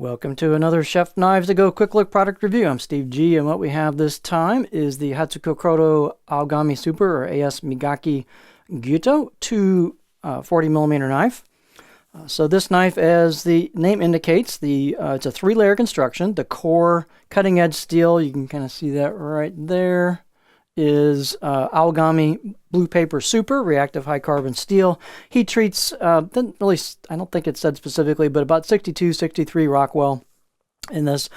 Welcome to another Chef Knives to Go Quick Look product review. I'm Steve G, and what we have this time is the Hatsukokoro Aogami Super, or AS Migaki Gyuto 40mm knife. So this knife, as the name indicates, it's a three-layer construction. The core cutting-edge steel, you can kind of see that right there, is Aogami Blue Paper Super reactive high carbon steel. Heat treats, didn't really, I don't think it said specifically, but about 62, 63 Rockwell in this.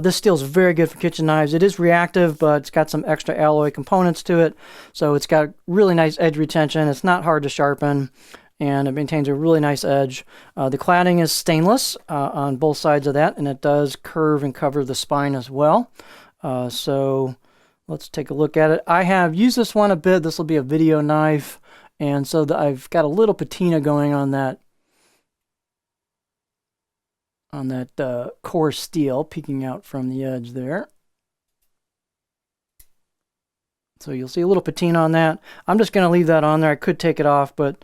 This steel is very good for kitchen knives. It is reactive, but it's got some extra alloy components to it. So it's got really nice edge retention. It's not hard to sharpen, and it maintains a really nice edge. The cladding is stainless on both sides of that, and it does curve and cover the spine as well. So let's take a look at it. I have used this one a bit. This will be a video knife, and so I've got a little patina going on that core steel peeking out from the edge there. So you'll see a little patina on that. I'm just going to leave that on there. I could take it off, but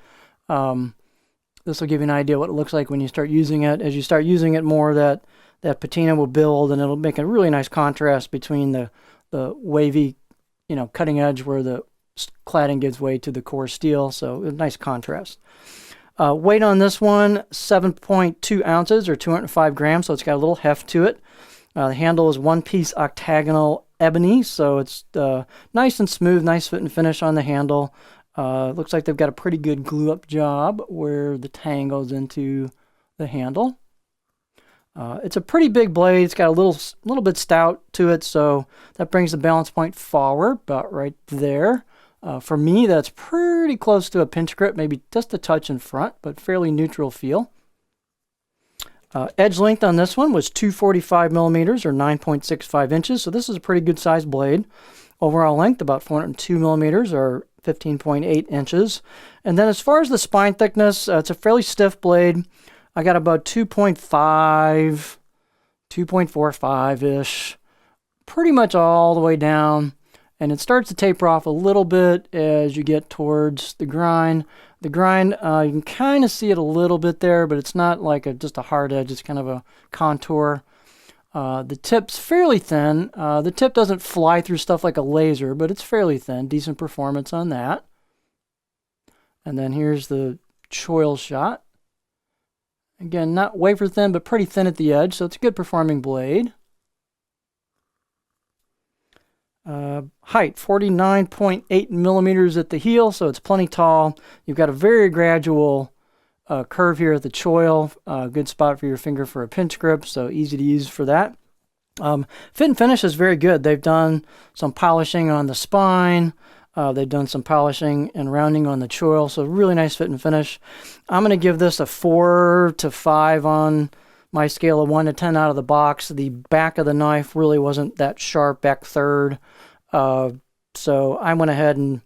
this will give you an idea what it looks like when you start using it. As you start using it more, that patina will build, and it'll make a really nice contrast between the wavy, cutting edge where the cladding gives way to the core steel. So a nice contrast. Weight on this one, 7.2 ounces or 205 grams. So it's got a little heft to it. The handle is one-piece octagonal ebony. So it's nice and smooth, nice fit and finish on the handle. Looks like they've got a pretty good glue-up job where the tang goes into the handle. It's a pretty big blade. It's got a little bit stout to it, so that brings the balance point forward, about right there. For me, that's pretty close to a pinch grip, maybe just a touch in front, but fairly neutral feel. Edge length on this one was 245 millimeters or 9.65 inches, so this is a pretty good sized blade. Overall length, about 402 millimeters or 15.8 inches. And then as far as the spine thickness, it's a fairly stiff blade. I got about 2.45-ish, pretty much all the way down. And it starts to taper off a little bit as you get towards the grind. The grind, you can kind of see it a little bit there, but it's not like just a hard edge. It's kind of a contour. The tip's fairly thin. The tip doesn't fly through stuff like a laser, but it's fairly thin. Decent performance on that. And then here's the choil shot. Again, not wafer thin, but pretty thin at the edge, so it's a good performing blade. Height, 49.8 millimeters at the heel, so it's plenty tall. You've got a very gradual curve here at the choil. Good spot for your finger for a pinch grip, so easy to use for that. Fit and finish is very good. They've done some polishing on the spine. They've done some polishing and rounding on the choil, so really nice fit and finish. I'm going to give this a 4 to 5 on my scale of 1 to 10 out of the box. The back of the knife really wasn't that sharp, back third. So I went ahead and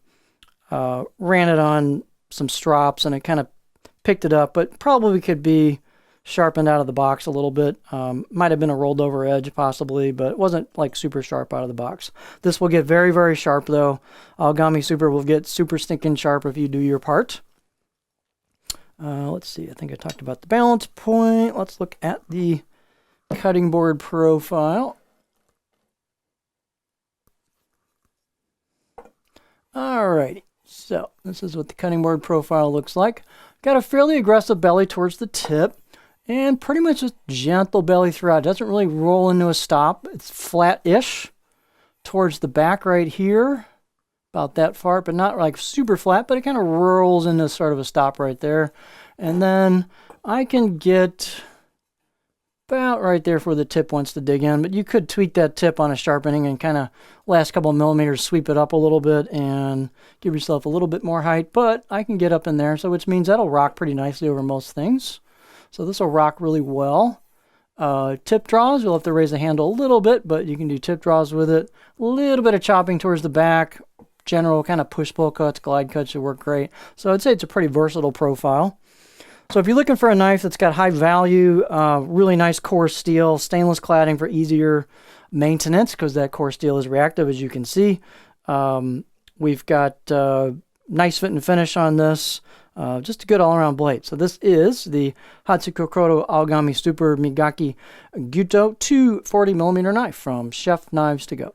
ran it on some strops, and it kind of picked it up, but probably could be sharpened out of the box a little bit. Might have been a rolled over edge possibly, but it wasn't like super sharp out of the box. This will get very, very sharp though. Aogami Super will get super stinking sharp if you do your part. Let's see, I think I talked about the balance point. Let's look at the cutting board profile. Alrighty, so this is what the cutting board profile looks like. Got a fairly aggressive belly towards the tip, and pretty much just gentle belly throughout. It doesn't really roll into a stop. It's flat-ish towards the back right here, about that far, but not like super flat, but it kind of rolls into sort of a stop right there. And then I can get about right there where the tip wants to dig in, but you could tweak that tip on a sharpening and kind of last couple of millimeters sweep it up a little bit and give yourself a little bit more height, but I can get up in there, so which means that'll rock pretty nicely over most things. So this will rock really well. Tip draws, you'll have to raise the handle a little bit, but you can do tip draws with it. A little bit of chopping towards the back. General kind of push-pull cuts, glide cuts should work great. So I'd say it's a pretty versatile profile. So if you're looking for a knife that's got high value, really nice core steel, stainless cladding for easier maintenance, because that core steel is reactive, as you can see. We've got nice fit and finish on this. Just a good all-around blade. So this is the Hatsukokoro Aogami Super Migaki Gyuto 240mm knife from Chef Knives to Go.